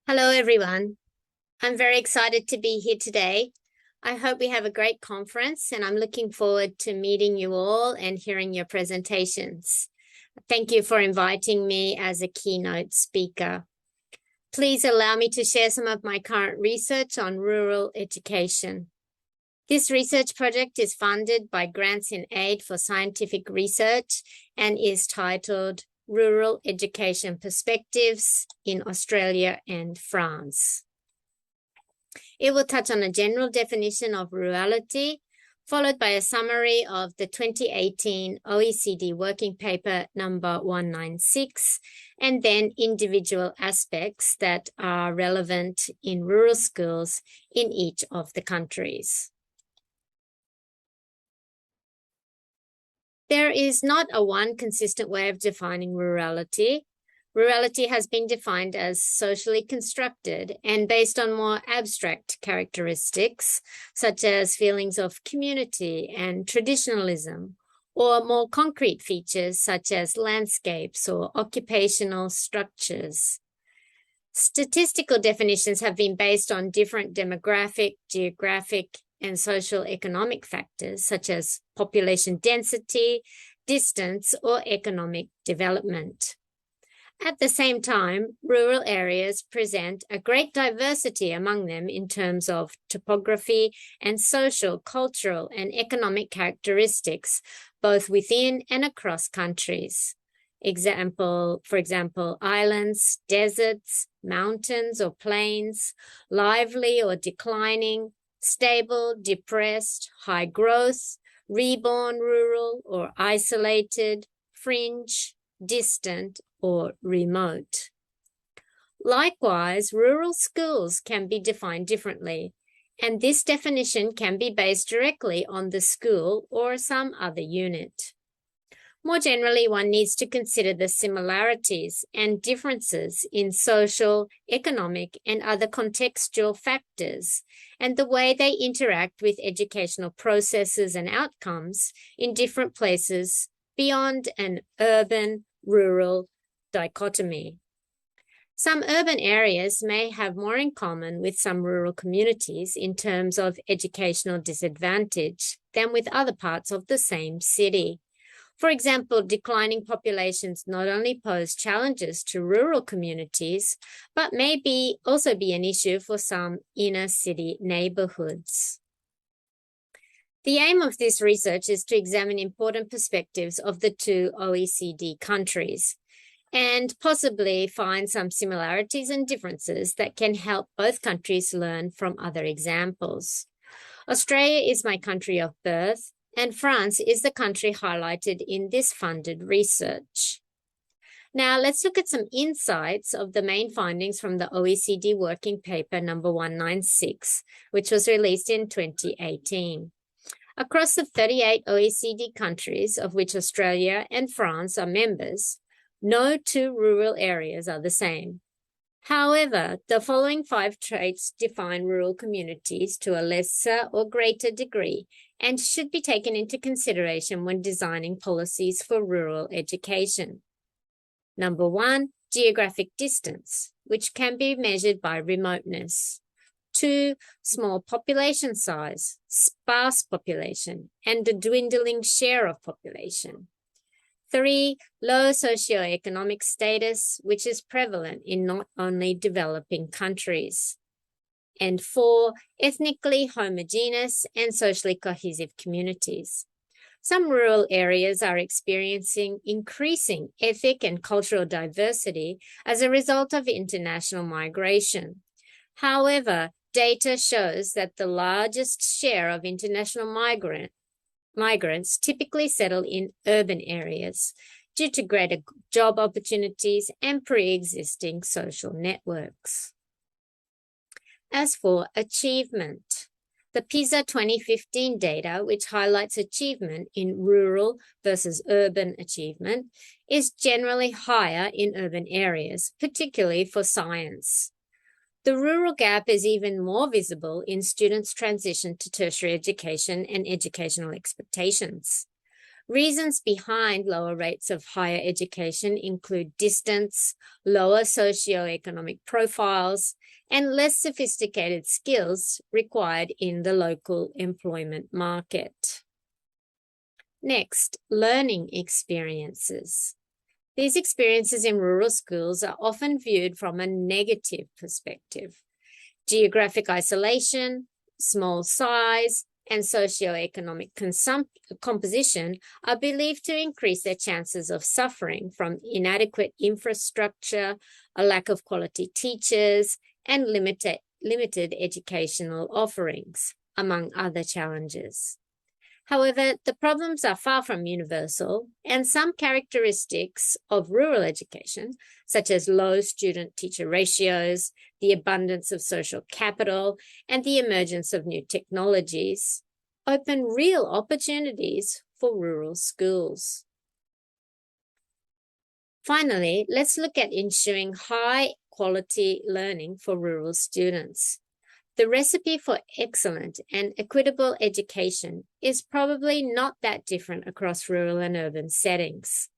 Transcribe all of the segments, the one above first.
Hello, everyone. I'm very excited to be here today. I hope we have a great conference, and I'm looking forward to meeting you all and hearing your presentations. Thank you for inviting me as a keynote speaker. Please allow me to share some of my current research on rural education. This research project is funded by Grants in Aid for Scientific Research and is titled Rural Education Perspectives in Australia and France. It will touch on a general definition of rurality, followed by a summary of the 2018 OECD Working Paper number 196, and then individual aspects that are relevant in rural schools in each of the countries. There is not a one consistent way of defining rurality. Rurality has been defined as socially constructed and based on more abstract characteristics, such as feelings of community and traditionalism, or more concrete features such as landscapes or occupational structures. Statistical definitions have been based on different demographic, geographic, and social economic factors such as population density, distance, or economic development. At the same time, rural areas present a great diversity among them in terms of topography and social, cultural, and economic characteristics, both within and across countries. For example, islands, deserts, mountains or plains, lively or declining, stable, depressed, high growth, reborn rural or isolated, fringe, distant, or remote. Likewise, rural schools can be defined differently, and this definition can be based directly on the school or some other unit. More generally, one needs to consider the similarities and differences in social, economic, and other contextual factors, and the way they interact with educational processes and outcomes in different places beyond an urban-rural dichotomy. Some urban areas may have more in common with some rural communities in terms of educational disadvantage than with other parts of the same city. For example, declining populations not only pose challenges to rural communities, but may also be an issue for some inner city neighborhoods. The aim of this research is to examine important perspectives of the two OECD countries and possibly find some similarities and differences that can help both countries learn from other examples. Australia is my country of birth, and France is the country highlighted in this funded research. Now, let's look at some insights of the main findings from the OECD Working Paper number 196, which was released in 2018. Across the 38 OECD countries, of which Australia and France are members, no two rural areas are the same. However, the following 5 traits define rural communities to a lesser or greater degree and should be taken into consideration when designing policies for rural education. Number 1, geographic distance, which can be measured by remoteness. 2, small population size, sparse population, and a dwindling share of population. 3, low socioeconomic status, which is prevalent in not only developing countries. And 4, ethnically homogeneous and socially cohesive communities. Some rural areas are experiencing increasing ethnic and cultural diversity as a result of international migration. However, data shows that the largest share of international migrants typically settle in urban areas due to greater job opportunities and pre-existing social networks. As for achievement, the PISA 2015 data, which highlights achievement in rural versus urban achievement, is generally higher in urban areas, particularly for science. The rural gap is even more visible in students' transition to tertiary education and educational expectations. Reasons behind lower rates of higher education include distance, lower socioeconomic profiles, and less sophisticated skills required in the local employment market. Next, learning experiences. These experiences in rural schools are often viewed from a negative perspective. Geographic isolation, small size, and socioeconomic composition are believed to increase their chances of suffering from inadequate infrastructure, a lack of quality teachers, and limited educational offerings, among other challenges. However, the problems are far from universal, and some characteristics of rural education, such as low student-teacher ratios, the abundance of social capital, and the emergence of new technologies, open real opportunities for rural schools. Finally, let's look at ensuring high-quality learning for rural students. The recipe for excellent and equitable education is probably not that different across rural and urban settings.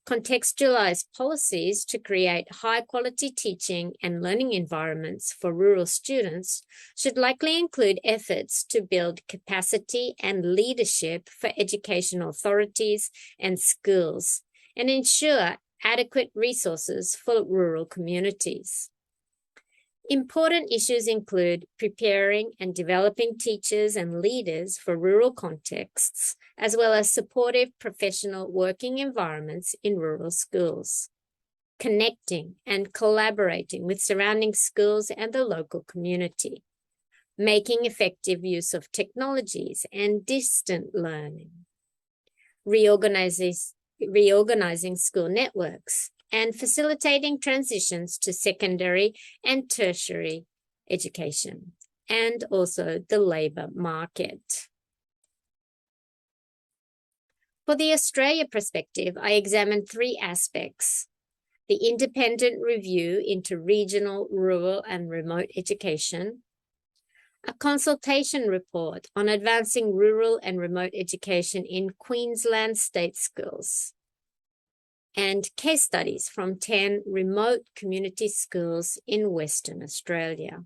Contextualized policies to create high-quality teaching and learning environments for rural students should likely include efforts to build capacity and leadership for educational authorities and schools, and ensure adequate resources for rural communities. Important issues include preparing and developing teachers and leaders for rural contexts, as well as supportive professional working environments in rural schools, connecting and collaborating with surrounding schools and the local community, making effective use of technologies and distant learning, reorganizing school networks, and facilitating transitions to secondary and tertiary education, and also the labour market. For the Australia perspective, I examined three aspects: the independent review into regional, rural, and remote education, a consultation report on advancing rural and remote education in Queensland state schools, and case studies from 10 remote community schools in Western Australia.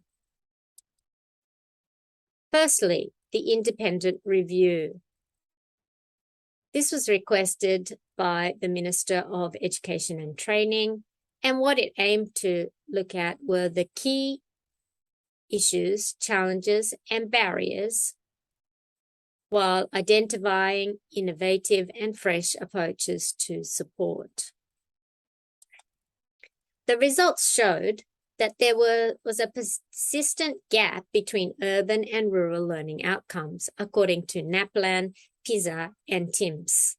Firstly, the independent review. This was requested by the Minister of Education and Training, and what it aimed to look at were the key issues, challenges, and barriers, while identifying innovative and fresh approaches to support. The results showed that there was a persistent gap between urban and rural learning outcomes, according to NAPLAN, PISA, and TIMSS.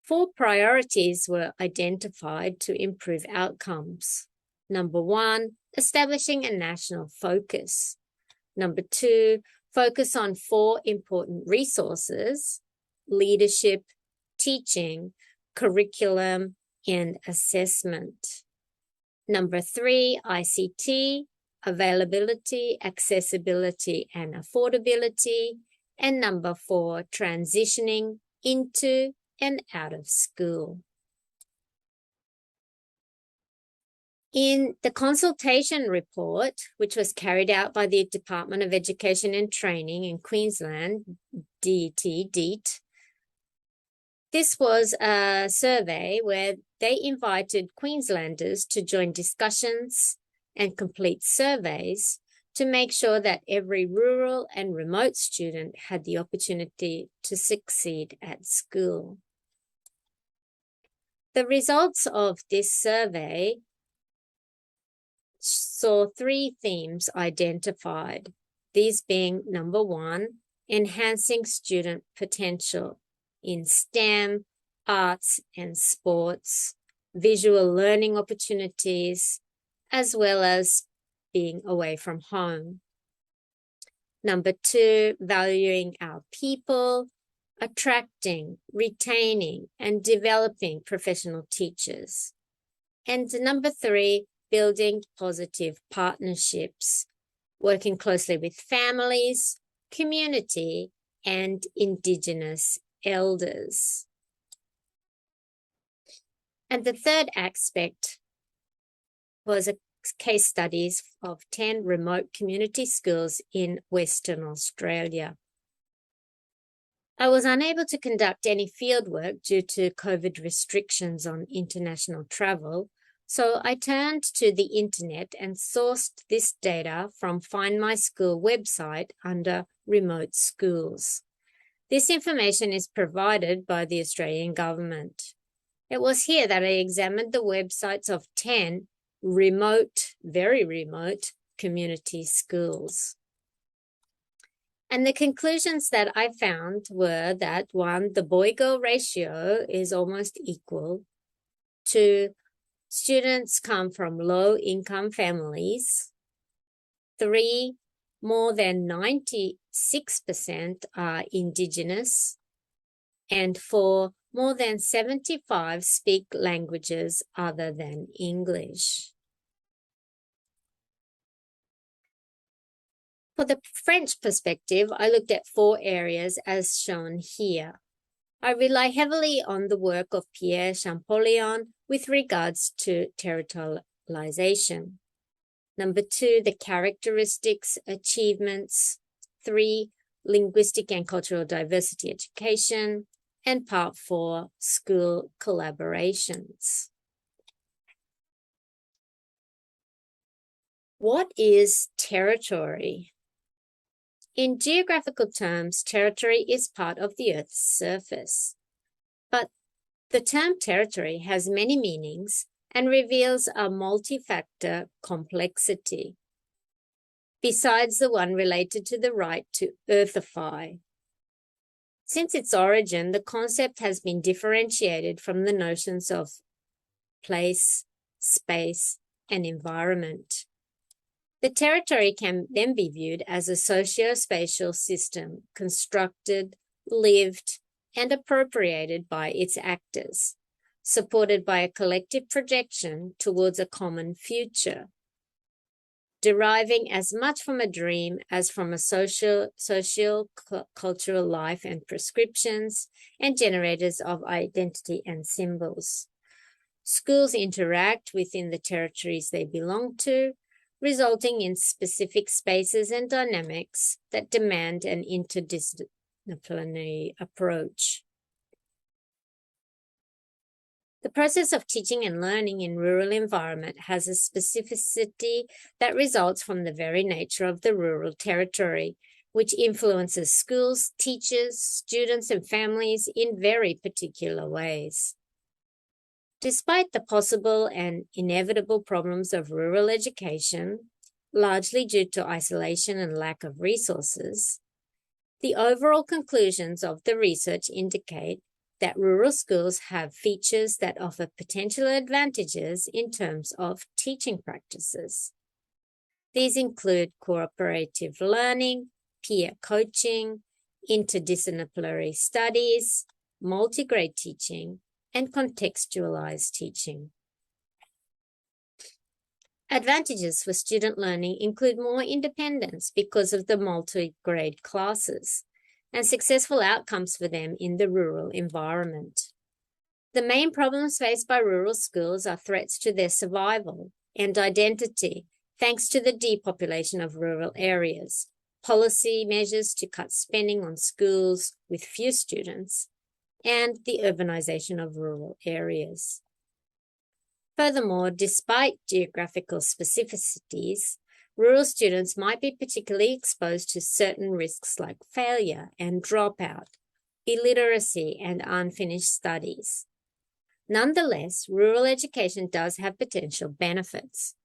4 priorities were identified to improve outcomes. Number 1, establishing a national focus. Number 2, focus on 4 important resources: leadership, teaching, curriculum, and assessment. Number 3, ICT, availability, accessibility, and affordability. And number 4, transitioning into and out of school. In the consultation report, which was carried out by the Department of Education and Training in Queensland, DET, this was a survey where they invited Queenslanders to join discussions and complete surveys to make sure that every rural and remote student had the opportunity to succeed at school. The results of this survey saw 3 themes identified, these being: number 1, enhancing student potential in STEM, arts and sports, visual learning opportunities, as well as being away from home. Number 2, valuing our people, attracting, retaining, and developing professional teachers. And number 3, building positive partnerships, working closely with families, community, and Indigenous elders. And the third aspect was a case studies of 10 remote community schools in Western Australia. I was unable to conduct any fieldwork due to COVID restrictions on international travel, so I turned to the internet and sourced this data from Find My School website under Remote Schools. This information is provided by the Australian government. It was here that I examined the websites of 10 remote, very remote community schools. And the conclusions that I found were that 1, the boy-girl ratio is almost equal. 2, students come from low-income families. 3, more than 96% are Indigenous. And 4, more than 75 speak languages other than English. For the French perspective, I looked at 4 areas as shown here. I rely heavily on the work of Pierre Champollion with regards to territorialization. Number 2, the characteristics, achievements. 3, linguistic and cultural diversity education. And part 4, school collaborations. What is territory? In geographical terms, territory is part of the Earth's surface. But the term territory has many meanings and reveals a multi-factor complexity, besides the one related to the right to earthify. Since its origin, the concept has been differentiated from the notions of place, space, and environment. The territory can then be viewed as a socio-spatial system constructed, lived, and appropriated by its actors, supported by a collective projection towards a common future, deriving as much from a dream as from a social-cultural life and prescriptions, and generators of identity and symbols. Schools interact within the territories they belong to, resulting in specific spaces and dynamics that demand an interdisciplinary approach. The process of teaching and learning in rural environment has a specificity that results from the very nature of the rural territory, which influences schools, teachers, students, and families in very particular ways. Despite the possible and inevitable problems of rural education, largely due to isolation and lack of resources, the overall conclusions of the research indicate that rural schools have features that offer potential advantages in terms of teaching practices. These include cooperative learning, peer coaching, interdisciplinary studies, multi-grade teaching, and contextualized teaching. Advantages for student learning include more independence because of the multi-grade classes and successful outcomes for them in the rural environment. The main problems faced by rural schools are threats to their survival and identity, thanks to the depopulation of rural areas, policy measures to cut spending on schools with few students, and the urbanization of rural areas. Furthermore, despite geographical specificities, rural students might be particularly exposed to certain risks like failure and dropout, illiteracy, and unfinished studies. Nonetheless, rural education does have potential benefits.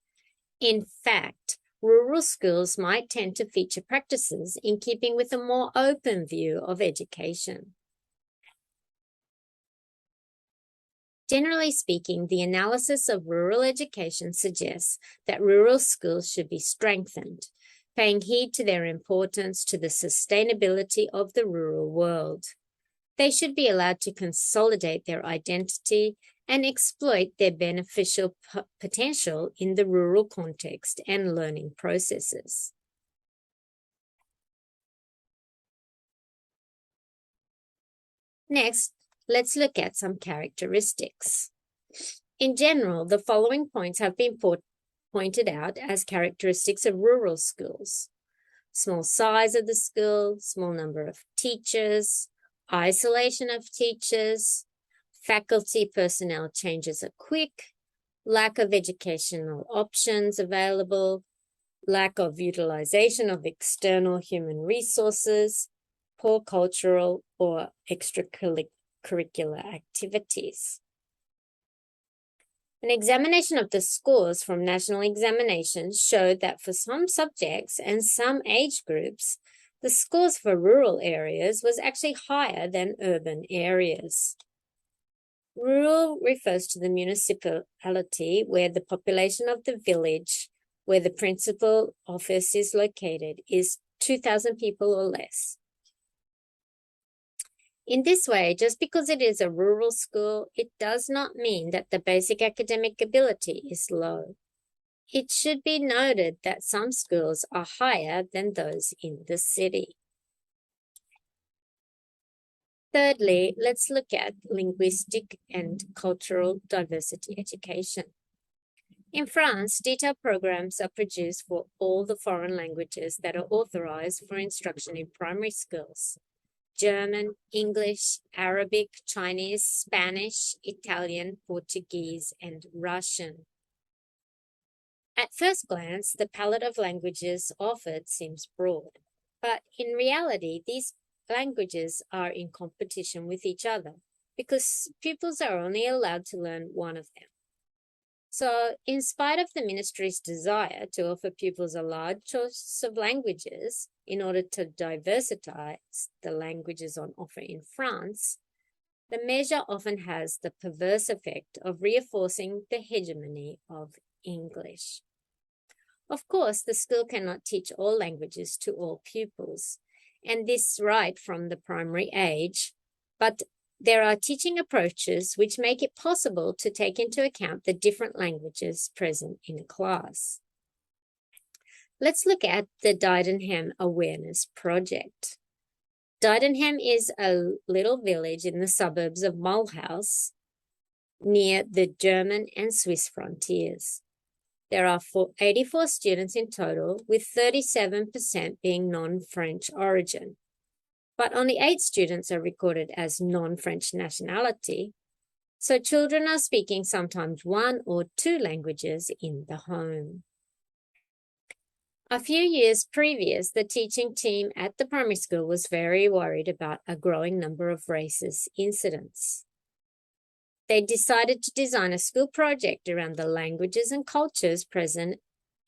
In fact, rural schools might tend to feature practices in keeping with a more open view of education. Generally speaking, the analysis of rural education suggests that rural schools should be strengthened, paying heed to their importance to the sustainability of the rural world. They should be allowed to consolidate their identity and exploit their beneficial potential in the rural context and learning processes. Next, let's look at some characteristics. In general, the following points have been pointed out as characteristics of rural schools: small size of the school, small number of teachers, isolation of teachers, faculty personnel changes are quick, lack of educational options available, lack of utilization of external human resources, poor cultural or extracurricular activities. An examination of the scores from national examinations showed that for some subjects and some age groups, the scores for rural areas was actually higher than urban areas. Rural refers to the municipality where the population of the village where the principal office is located is 2,000 people or less. In this way, just because it is a rural school, it does not mean that the basic academic ability is low. It should be noted that some schools are higher than those in the city. Thirdly, let's look at linguistic and cultural diversity education. In France, detailed programs are produced for all the foreign languages that are authorized for instruction in primary schools: German, English, Arabic, Chinese, Spanish, Italian, Portuguese, and Russian. At first glance, the palette of languages offered seems broad, but in reality, these languages are in competition with each other because pupils are only allowed to learn one of them. So, in spite of the ministry's desire to offer pupils a large choice of languages in order to diversify the languages on offer in France, the measure often has the perverse effect of reinforcing the hegemony of English. Of course, the school cannot teach all languages to all pupils, and this right from the primary age, but there are teaching approaches which make it possible to take into account the different languages present in a class. Let's look at the Didenham Awareness Project. Didenham is a little village in the suburbs of Mulhouse, near the German and Swiss frontiers. There are 84 students in total, with 37% being non-French origin. But only 8 students are recorded as non-French nationality, so children are speaking sometimes 1 or 2 languages in the home. A few years previous, the teaching team at the primary school was very worried about a growing number of racist incidents. They decided to design a school project around the languages and cultures present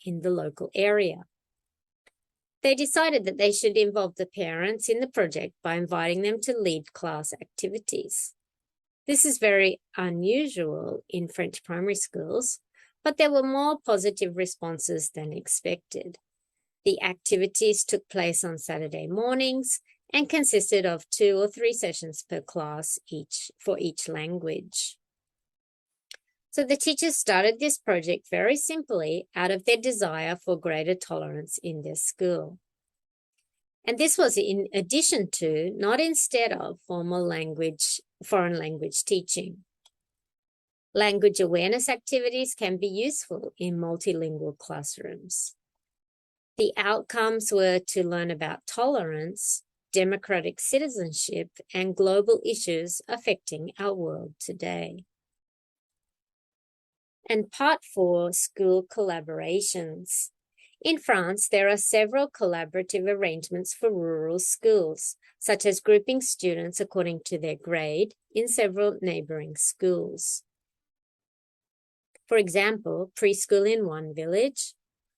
in the local area. They decided that they should involve the parents in the project by inviting them to lead class activities. This is very unusual in French primary schools, but there were more positive responses than expected. The activities took place on Saturday mornings and consisted of 2 or 3 sessions per class for each language. So the teachers started this project very simply out of their desire for greater tolerance in their school. And this was in addition to, not instead of, foreign language teaching. Language awareness activities can be useful in multilingual classrooms. The outcomes were to learn about tolerance, democratic citizenship, and global issues affecting our world today. And part 4, school collaborations. In France, there are several collaborative arrangements for rural schools, such as grouping students according to their grade in several neighboring schools. For example, preschool in one village,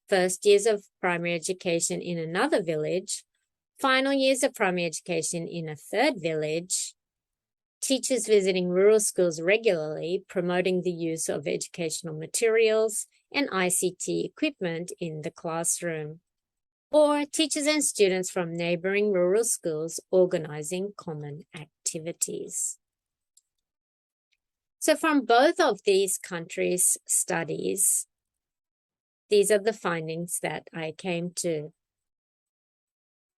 first years of primary education in another village, final years of primary education in a third village, teachers visiting rural schools regularly, promoting the use of educational materials and ICT equipment in the classroom, or teachers and students from neighboring rural schools organizing common activities. So from both of these countries' studies, these are the findings that I came to.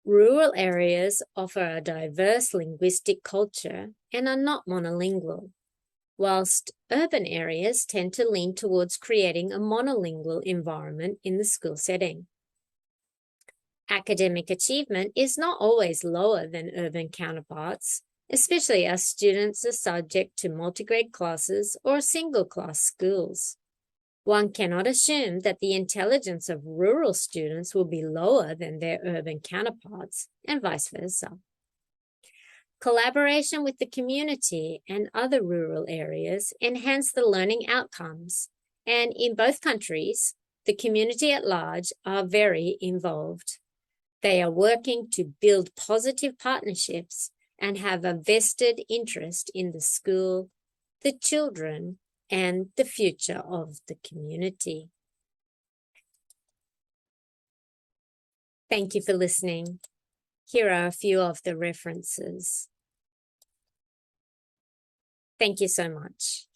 Rural areas offer a diverse linguistic culture and are not monolingual, whilst urban areas tend to lean towards creating a monolingual environment in the school setting. Academic achievement is not always lower than urban counterparts, especially as students are subject to multigrade classes or single-class schools. One cannot assume that the intelligence of rural students will be lower than their urban counterparts, and vice versa. Collaboration with the community and other rural areas enhance the learning outcomes, and in both countries, the community at large are very involved. They are working to build positive partnerships and have a vested interest in the school, the children, and the future of the community. Thank you for listening. Here are a few of the references. Thank you so much.